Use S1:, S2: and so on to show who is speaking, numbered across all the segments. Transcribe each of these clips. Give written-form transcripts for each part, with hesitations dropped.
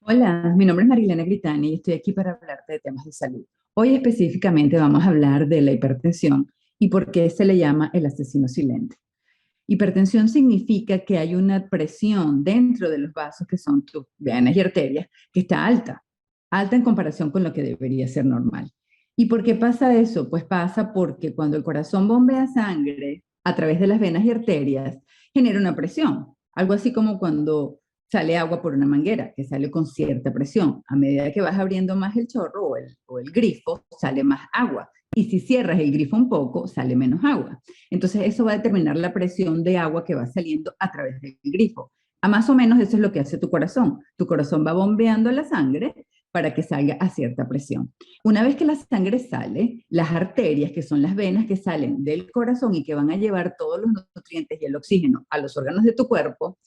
S1: Hola, mi nombre es Marilena Gritani y estoy aquí para hablarte de temas de salud. Hoy específicamente vamos a hablar de la hipertensión y por qué se le llama el asesino silente. Hipertensión significa que hay una presión dentro de los vasos que son tus venas y arterias que está alta, alta en comparación con lo que debería ser normal. ¿Y por qué pasa eso? Pues pasa porque cuando el corazón bombea sangre a través de las venas y arterias, genera una presión, algo así como cuando sale agua por una manguera, que sale con cierta presión. A medida que vas abriendo más el chorro o el grifo, sale más agua. Y si cierras el grifo un poco, sale menos agua. Entonces eso va a determinar la presión de agua que va saliendo a través del grifo. A más o menos eso es lo que hace tu corazón. Tu corazón va bombeando la sangre para que salga a cierta presión. Una vez que la sangre sale, las arterias, que son las venas que salen del corazón y que van a llevar todos los nutrientes y el oxígeno a los órganos de tu cuerpo,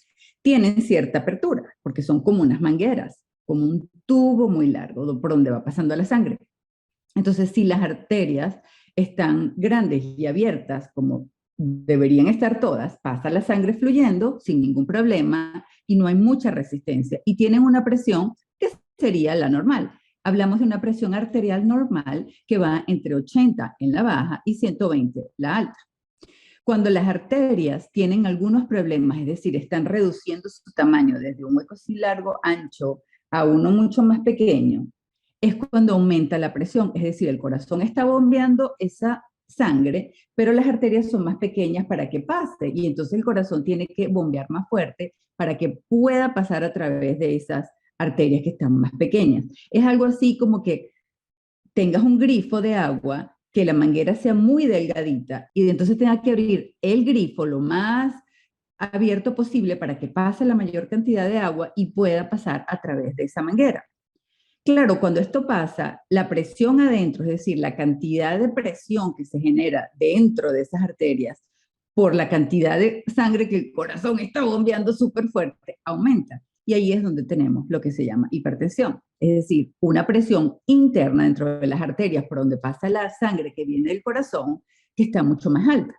S1: tienen cierta apertura, porque son como unas mangueras, como un tubo muy largo por donde va pasando la sangre. Entonces, si las arterias están grandes y abiertas, como deberían estar todas, pasa la sangre fluyendo sin ningún problema y no hay mucha resistencia y tienen una presión que sería la normal. Hablamos de una presión arterial normal que va entre 80 en la baja y 120 la alta. Cuando las arterias tienen algunos problemas, es decir, están reduciendo su tamaño desde un hueco así largo, ancho, a uno mucho más pequeño, es cuando aumenta la presión, es decir, el corazón está bombeando esa sangre, pero las arterias son más pequeñas para que pase y entonces el corazón tiene que bombear más fuerte para que pueda pasar a través de esas arterias que están más pequeñas. Es algo así como que tengas un grifo de agua, que la manguera sea muy delgadita y entonces tengas que abrir el grifo lo más abierto posible para que pase la mayor cantidad de agua y pueda pasar a través de esa manguera. Claro, cuando esto pasa, la presión adentro, es decir, la cantidad de presión que se genera dentro de esas arterias por la cantidad de sangre que el corazón está bombeando súper fuerte, aumenta. Y ahí es donde tenemos lo que se llama hipertensión, es decir, una presión interna dentro de las arterias por donde pasa la sangre que viene del corazón que está mucho más alta.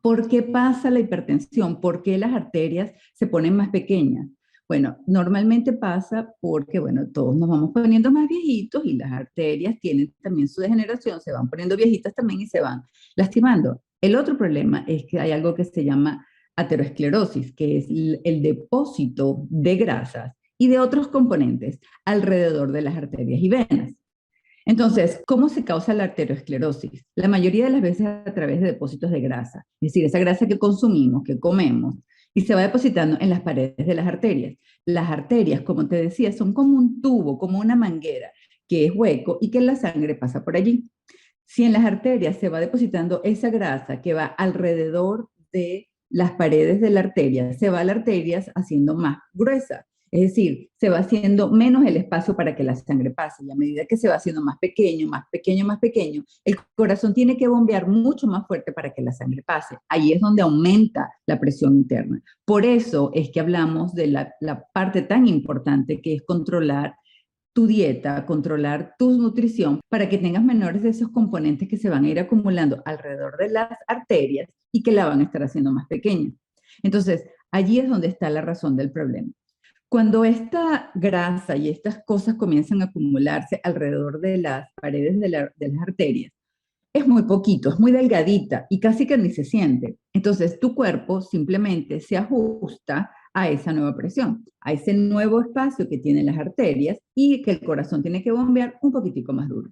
S1: ¿Por qué pasa la hipertensión? ¿Por qué las arterias se ponen más pequeñas? Bueno, normalmente pasa porque, bueno, todos nos vamos poniendo más viejitos y las arterias tienen también su degeneración, se van poniendo viejitas también y se van lastimando. El otro problema es que hay algo que se llama aterosclerosis, que es el depósito de grasas y de otros componentes alrededor de las arterias y venas. Entonces, ¿cómo se causa la arteriosclerosis? La mayoría de las veces a través de depósitos de grasa, es decir, esa grasa que consumimos, que comemos, y se va depositando en las paredes de las arterias. Las arterias, como te decía, son como un tubo, como una manguera, que es hueco y que la sangre pasa por allí. Si en las arterias se va depositando esa grasa que va alrededor de las paredes de la arteria, se va la arteria haciendo más gruesa. Es decir, se va haciendo menos el espacio para que la sangre pase. Y a medida que se va haciendo más pequeño, más pequeño, más pequeño, el corazón tiene que bombear mucho más fuerte para que la sangre pase. Ahí es donde aumenta la presión interna. Por eso es que hablamos de la parte tan importante que es controlar tu dieta, controlar tu nutrición para que tengas menores de esos componentes que se van a ir acumulando alrededor de las arterias y que la van a estar haciendo más pequeña. Entonces, allí es donde está la razón del problema. Cuando esta grasa y estas cosas comienzan a acumularse alrededor de las paredes de las arterias, es muy poquito, es muy delgadita y casi que ni se siente. Entonces tu cuerpo simplemente se ajusta a esa nueva presión, a ese nuevo espacio que tienen las arterias y que el corazón tiene que bombear un poquitico más duro.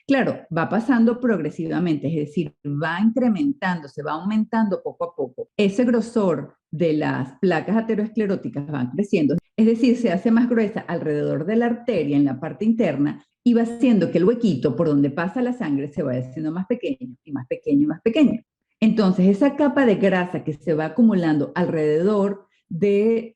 S1: Claro, va pasando progresivamente, es decir, va incrementándose, va aumentando poco a poco. Ese grosor de las placas ateroscleróticas van creciendo, es decir, se hace más gruesa alrededor de la arteria en la parte interna y va haciendo que el huequito por donde pasa la sangre se vaya haciendo más pequeño y más pequeño y más pequeño. Entonces, esa capa de grasa que se va acumulando alrededor de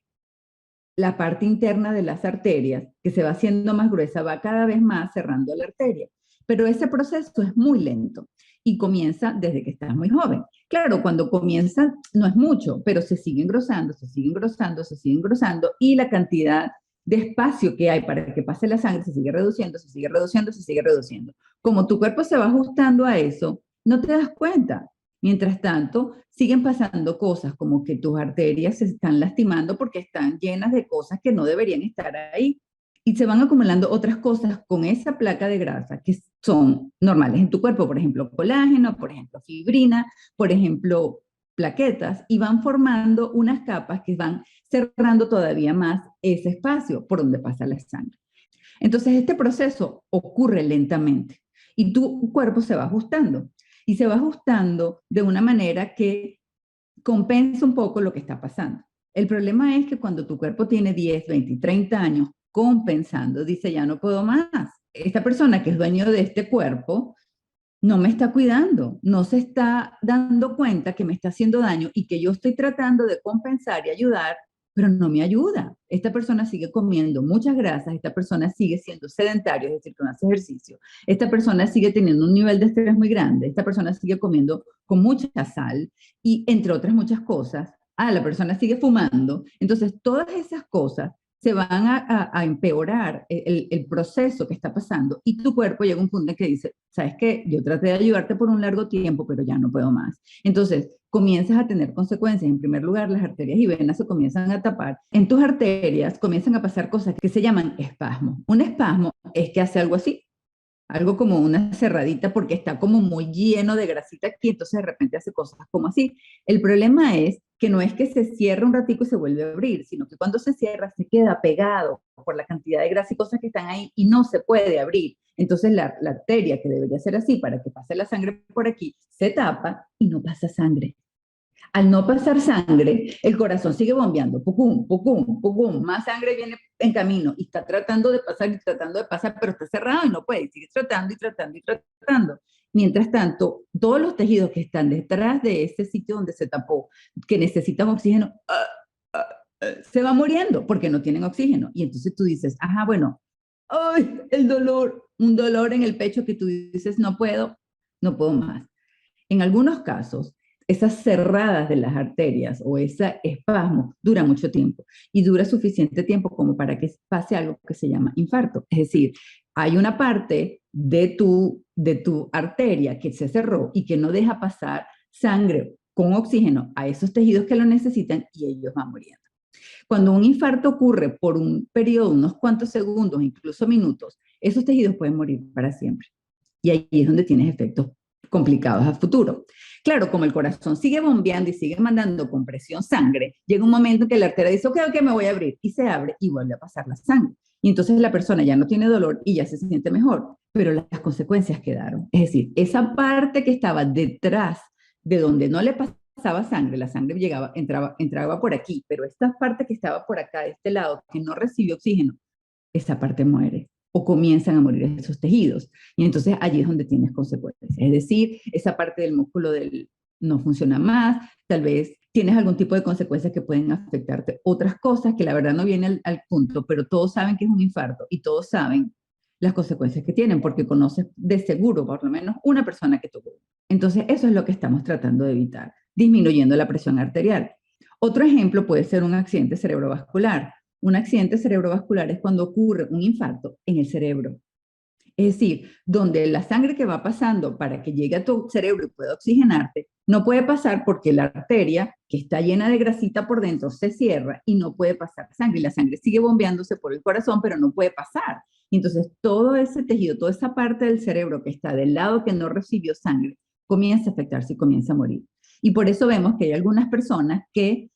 S1: la parte interna de las arterias, que se va haciendo más gruesa, va cada vez más cerrando la arteria. Pero ese proceso es muy lento y comienza desde que estás muy joven. Claro, cuando comienza no es mucho, pero se sigue engrosando, se sigue engrosando, se sigue engrosando y la cantidad de espacio que hay para que pase la sangre se sigue reduciendo, se sigue reduciendo, se sigue reduciendo. Como tu cuerpo se va ajustando a eso, no te das cuenta. Mientras tanto, siguen pasando cosas como que tus arterias se están lastimando porque están llenas de cosas que no deberían estar ahí. y se van acumulando otras cosas con esa placa de grasa que son normales en tu cuerpo, por ejemplo, colágeno, por ejemplo, fibrina, por ejemplo, plaquetas, y van formando unas capas que van cerrando todavía más ese espacio por donde pasa la sangre. Entonces, este proceso ocurre lentamente y tu cuerpo se va ajustando y se va ajustando de una manera que compensa un poco lo que está pasando. El problema es que cuando tu cuerpo tiene 10, 20, 30 años compensando, dice, ya no puedo más. Esta persona que es dueño de este cuerpo no me está cuidando, no se está dando cuenta que me está haciendo daño y que yo estoy tratando de compensar y ayudar, pero no me ayuda. Esta persona sigue comiendo muchas grasas, esta persona sigue siendo sedentario, es decir, que no hace ejercicio, esta persona sigue teniendo un nivel de estrés muy grande, esta persona sigue comiendo con mucha sal y entre otras muchas cosas. La persona sigue fumando. Entonces, todas esas cosas se van a empeorar el proceso que está pasando y tu cuerpo llega a un punto en que dice, ¿sabes qué? Yo traté de ayudarte por un largo tiempo, pero ya no puedo más. Entonces, comienzas a tener consecuencias. En primer lugar, las arterias y venas se comienzan a tapar. En tus arterias comienzan a pasar cosas que se llaman espasmos. Un espasmo es que hace algo así, algo como una cerradita porque está como muy lleno de grasita aquí, entonces de repente hace cosas como así. El problema es que no es que se cierra un ratico y se vuelve a abrir, sino que cuando se cierra se queda pegado por la cantidad de grasa y cosas que están ahí y no se puede abrir. Entonces la arteria que debería ser así para que pase la sangre por aquí se tapa y no pasa sangre. Al no pasar sangre, el corazón sigue bombeando, pucum, pucum, pucum, más sangre viene en camino y está tratando de pasar y tratando de pasar, pero está cerrado y no puede, sigue tratando y tratando y tratando. Mientras tanto, todos los tejidos que están detrás de ese sitio donde se tapó, que necesitan oxígeno, se van muriendo porque no tienen oxígeno. Y entonces tú dices, ajá, bueno, ay, el dolor, un dolor en el pecho que tú dices, no puedo, no puedo más. En algunos casos, esas cerradas de las arterias o ese espasmo dura mucho tiempo y dura suficiente tiempo como para que pase algo que se llama infarto. Es decir, hay una parte de tu arteria que se cerró y que no deja pasar sangre con oxígeno a esos tejidos que lo necesitan y ellos van muriendo. Cuando un infarto ocurre por un periodo, unos cuantos segundos, incluso minutos, esos tejidos pueden morir para siempre. Y ahí es donde tienes efectos complicados a futuro. Claro, como el corazón sigue bombeando y sigue mandando con presión sangre, llega un momento en que la arteria dice, ok, ok, me voy a abrir, y se abre y vuelve a pasar la sangre. Y entonces la persona ya no tiene dolor y ya se siente mejor, pero las consecuencias quedaron. Es decir, esa parte que estaba detrás de donde no le pasaba sangre, la sangre llegaba, entraba por aquí, pero esta parte que estaba por acá, de este lado, que no recibió oxígeno, esa parte muere o comienzan a morir esos tejidos. Y entonces allí es donde tienes consecuencias. Es decir, esa parte del músculo no funciona más, tal vez tienes algún tipo de consecuencias que pueden afectarte otras cosas que la verdad no vienen al punto, pero todos saben que es un infarto y todos saben las consecuencias que tienen porque conoces de seguro por lo menos una persona que tuvo. Entonces eso es lo que estamos tratando de evitar, disminuyendo la presión arterial. Otro ejemplo puede ser un accidente cerebrovascular. Un accidente cerebrovascular es cuando ocurre un infarto en el cerebro. Es decir, donde la sangre que va pasando para que llegue a tu cerebro y pueda oxigenarte, no puede pasar porque la arteria, que está llena de grasita por dentro, se cierra y no puede pasar sangre. Y la sangre sigue bombeándose por el corazón, pero no puede pasar. Y entonces todo ese tejido, toda esa parte del cerebro que está del lado que no recibió sangre, comienza a afectarse y comienza a morir. Y por eso vemos que hay algunas personas que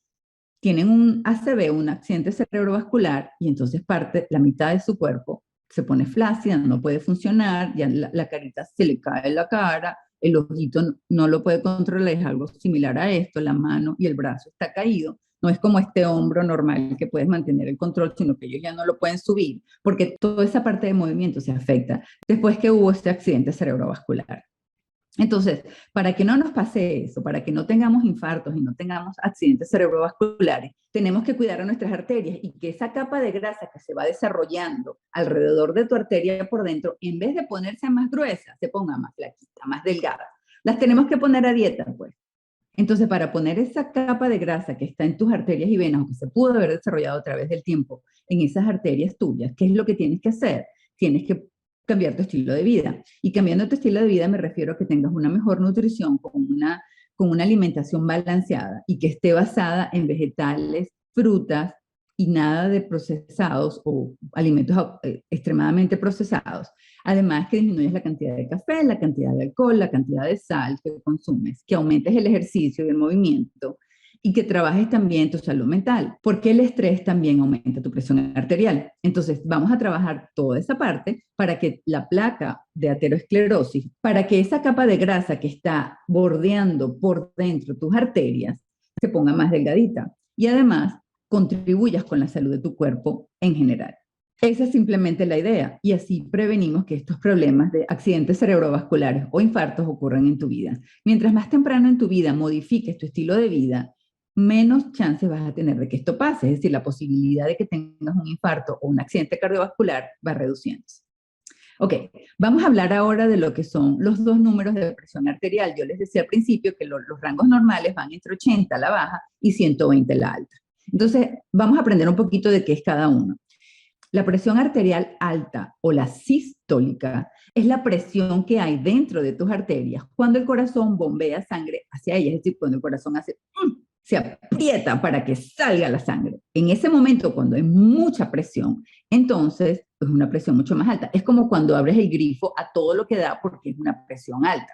S1: tienen un ACV, un accidente cerebrovascular, y entonces la mitad de su cuerpo se pone flácida, no puede funcionar, ya la carita se le cae la cara, el ojito no lo puede controlar, es algo similar a esto, la mano y el brazo está caído. No es como este hombro normal que puedes mantener el control, sino que ellos ya no lo pueden subir, porque toda esa parte de movimiento se afecta después que hubo este accidente cerebrovascular. Entonces, para que no nos pase eso, para que no tengamos infartos y no tengamos accidentes cerebrovasculares, tenemos que cuidar a nuestras arterias y que esa capa de grasa que se va desarrollando alrededor de tu arteria por dentro, en vez de ponerse más gruesa, se ponga más flaquita, más delgada. Las tenemos que poner a dieta, pues. Entonces, para poner esa capa de grasa que está en tus arterias y venas, o que se pudo haber desarrollado a través del tiempo en esas arterias tuyas, ¿qué es lo que tienes que hacer? Tienes que cambiar tu estilo de vida. Y cambiando tu estilo de vida me refiero a que tengas una mejor nutrición con una alimentación balanceada y que esté basada en vegetales, frutas, y nada de procesados o alimentos extremadamente procesados. Además que disminuyes la cantidad de café, la cantidad de alcohol, la cantidad de sal que consumes, que aumentes el ejercicio y el movimiento y que trabajes también tu salud mental, porque el estrés también aumenta tu presión arterial. Entonces, vamos a trabajar toda esa parte para que la placa de aterosclerosis, para que esa capa de grasa que está bordeando por dentro tus arterias, se ponga más delgadita. Y además, contribuyas con la salud de tu cuerpo en general. Esa es simplemente la idea y así prevenimos que estos problemas de accidentes cerebrovasculares o infartos ocurran en tu vida. Mientras más temprano en tu vida modifiques tu estilo de vida, menos chances vas a tener de que esto pase. Es decir, la posibilidad de que tengas un infarto o un accidente cardiovascular va reduciéndose. Ok, vamos a hablar ahora de lo que son los dos números de presión arterial. Yo les decía al principio que los rangos normales van entre 80 la baja y 120 la alta. Entonces, vamos a aprender un poquito de qué es cada uno. La presión arterial alta o la sistólica es la presión que hay dentro de tus arterias cuando el corazón bombea sangre hacia ellas, es decir, cuando el corazón se aprieta para que salga la sangre. En ese momento, cuando hay mucha presión, entonces es una presión mucho más alta. Es como cuando abres el grifo a todo lo que da porque es una presión alta.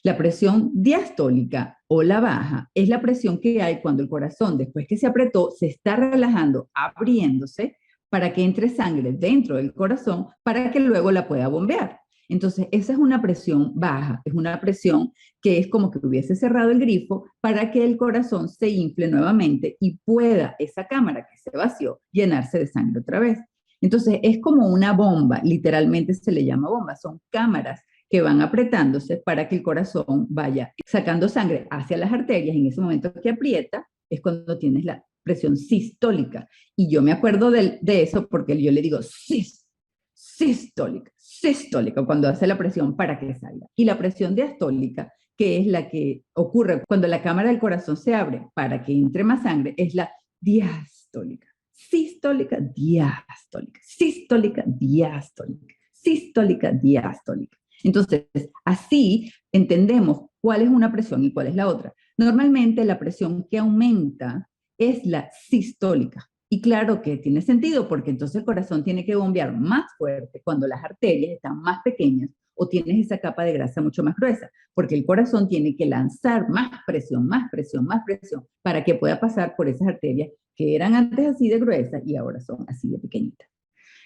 S1: La presión diastólica o la baja es la presión que hay cuando el corazón, después que se apretó, se está relajando, abriéndose para que entre sangre dentro del corazón para que luego la pueda bombear. Entonces, esa es una presión baja, es una presión que es como que hubiese cerrado el grifo para que el corazón se infle nuevamente y pueda esa cámara que se vació llenarse de sangre otra vez. Entonces, es como una bomba, literalmente se le llama bomba, son cámaras que van apretándose para que el corazón vaya sacando sangre hacia las arterias. En ese momento que aprieta es cuando tienes la presión sistólica. Y yo me acuerdo de eso porque yo le digo sistólica, cuando hace la presión para que salga. Y la presión diastólica, que es la que ocurre cuando la cámara del corazón se abre para que entre más sangre, es la diastólica. Sistólica, diastólica, sistólica, diastólica, sistólica, diastólica. Entonces, así entendemos cuál es una presión y cuál es la otra. Normalmente la presión que aumenta es la sistólica. Y claro que tiene sentido porque entonces el corazón tiene que bombear más fuerte cuando las arterias están más pequeñas o tienes esa capa de grasa mucho más gruesa, porque el corazón tiene que lanzar más presión, más presión, más presión para que pueda pasar por esas arterias que eran antes así de gruesas y ahora son así de pequeñitas.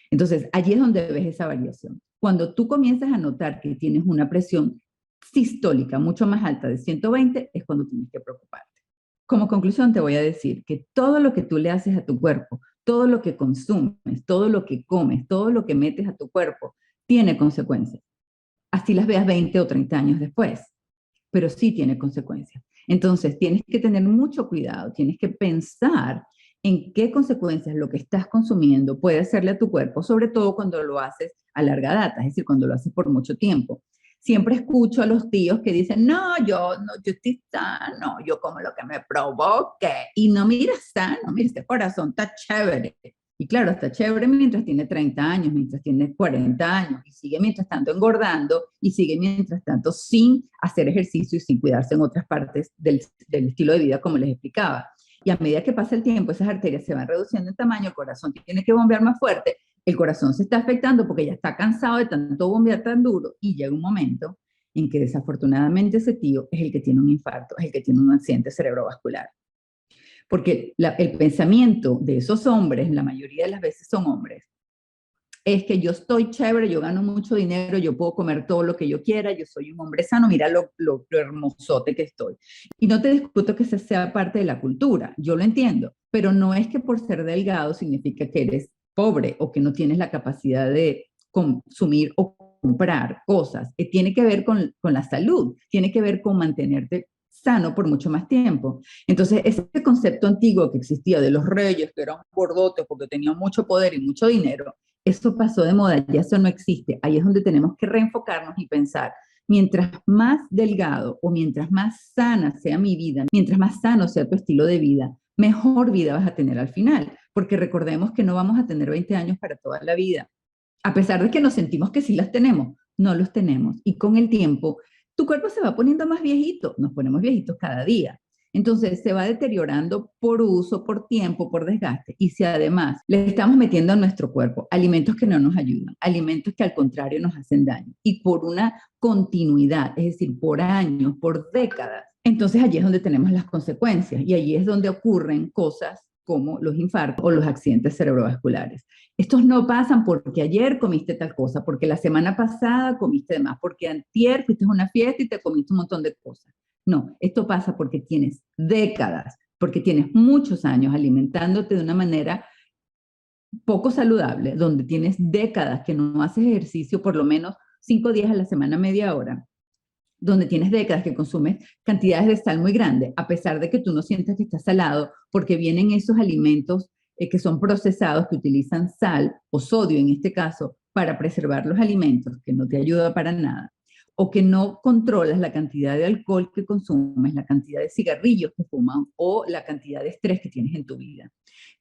S1: Entonces, allí es donde ves esa variación. Cuando tú comienzas a notar que tienes una presión sistólica mucho más alta de 120, es cuando tienes que preocuparte. Como conclusión, te voy a decir que todo lo que tú le haces a tu cuerpo, todo lo que consumes, todo lo que comes, todo lo que metes a tu cuerpo, tiene consecuencias. Así las veas 20 o 30 años después, pero sí tiene consecuencias. Entonces, tienes que tener mucho cuidado, tienes que pensar en qué consecuencias lo que estás consumiendo puede hacerle a tu cuerpo, sobre todo cuando lo haces a larga data, es decir, cuando lo haces por mucho tiempo. Siempre escucho a los tíos que dicen, no, yo estoy sano, yo como lo que me provoque. Y no, mira, sano, mira, este corazón está chévere. Y claro, está chévere mientras tiene 30 años, mientras tiene 40 años, y sigue mientras tanto engordando, y sigue mientras tanto sin hacer ejercicio y sin cuidarse en otras partes del estilo de vida, como les explicaba. Y a medida que pasa el tiempo, esas arterias se van reduciendo en tamaño, el corazón tiene que bombear más fuerte, el corazón se está afectando porque ya está cansado de tanto bombear tan duro y llega un momento en que desafortunadamente ese tío es el que tiene un infarto, es el que tiene un accidente cerebrovascular. Porque el pensamiento de esos hombres, la mayoría de las veces son hombres, es que yo estoy chévere, yo gano mucho dinero, yo puedo comer todo lo que yo quiera, yo soy un hombre sano, mira lo hermosote que estoy. Y no te discuto que esa sea parte de la cultura, yo lo entiendo, pero no es que por ser delgado significa que eres pobre o que no tienes la capacidad de consumir o comprar cosas. Tiene que ver con la salud, tiene que ver con mantenerte sano por mucho más tiempo. Entonces, ese concepto antiguo que existía de los reyes, que eran gordotes porque tenían mucho poder y mucho dinero, eso pasó de moda, ya eso no existe. Ahí es donde tenemos que reenfocarnos y pensar, mientras más delgado o mientras más sana sea mi vida, mientras más sano sea tu estilo de vida, mejor vida vas a tener al final, porque recordemos que no vamos a tener 20 años para toda la vida. A pesar de que nos sentimos que sí las tenemos, no los tenemos. Y con el tiempo, tu cuerpo se va poniendo más viejito, nos ponemos viejitos cada día. Entonces se va deteriorando por uso, por tiempo, por desgaste. Y si además le estamos metiendo a nuestro cuerpo alimentos que no nos ayudan, alimentos que al contrario nos hacen daño, y por una continuidad, es decir, por años, por décadas, entonces allí es donde tenemos las consecuencias y allí es donde ocurren cosas como los infartos o los accidentes cerebrovasculares. Estos no pasan porque ayer comiste tal cosa, porque la semana pasada comiste de más, porque antier fuiste a una fiesta y te comiste un montón de cosas. No, esto pasa porque tienes décadas, porque tienes muchos años alimentándote de una manera poco saludable, donde tienes décadas que no haces ejercicio por lo menos 5 días a la semana, media hora, donde tienes décadas que consumes cantidades de sal muy grandes, a pesar de que tú no sientas que está salado, porque vienen esos alimentos que son procesados, que utilizan sal o sodio en este caso, para preservar los alimentos, que no te ayuda para nada, o que no controlas la cantidad de alcohol que consumes, la cantidad de cigarrillos que fuman o la cantidad de estrés que tienes en tu vida.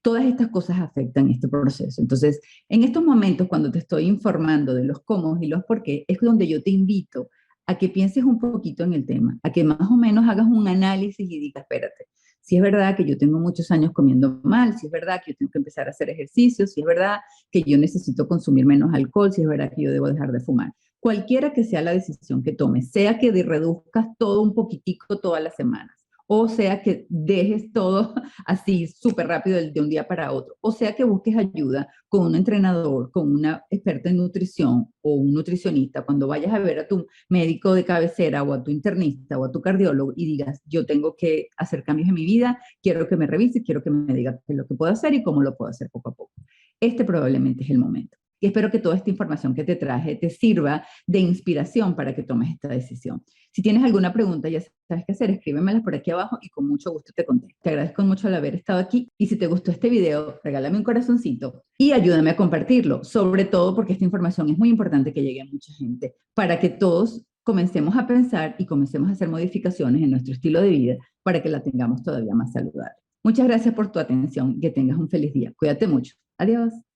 S1: Todas estas cosas afectan este proceso. Entonces, en estos momentos, cuando te estoy informando de los cómo y los por qué, es donde yo te invito a que pienses un poquito en el tema, a que más o menos hagas un análisis y digas, espérate, si es verdad que yo tengo muchos años comiendo mal, si es verdad que yo tengo que empezar a hacer ejercicio, si es verdad que yo necesito consumir menos alcohol, si es verdad que yo debo dejar de fumar. Cualquiera que sea la decisión que tomes, sea que reduzcas todo un poquitico todas las semanas, o sea que dejes todo así súper rápido de un día para otro, o sea que busques ayuda con un entrenador, con una experta en nutrición o un nutricionista, cuando vayas a ver a tu médico de cabecera o a tu internista o a tu cardiólogo y digas, yo tengo que hacer cambios en mi vida, quiero que me revise, quiero que me diga qué es lo que puedo hacer y cómo lo puedo hacer poco a poco. Este probablemente es el momento. Y espero que toda esta información que te traje te sirva de inspiración para que tomes esta decisión. Si tienes alguna pregunta, ya sabes qué hacer, escríbemelas por aquí abajo y con mucho gusto te contesto. Te agradezco mucho el haber estado aquí y si te gustó este video, regálame un corazoncito y ayúdame a compartirlo, sobre todo porque esta información es muy importante que llegue a mucha gente para que todos comencemos a pensar y comencemos a hacer modificaciones en nuestro estilo de vida para que la tengamos todavía más saludable. Muchas gracias por tu atención y que tengas un feliz día. Cuídate mucho. Adiós.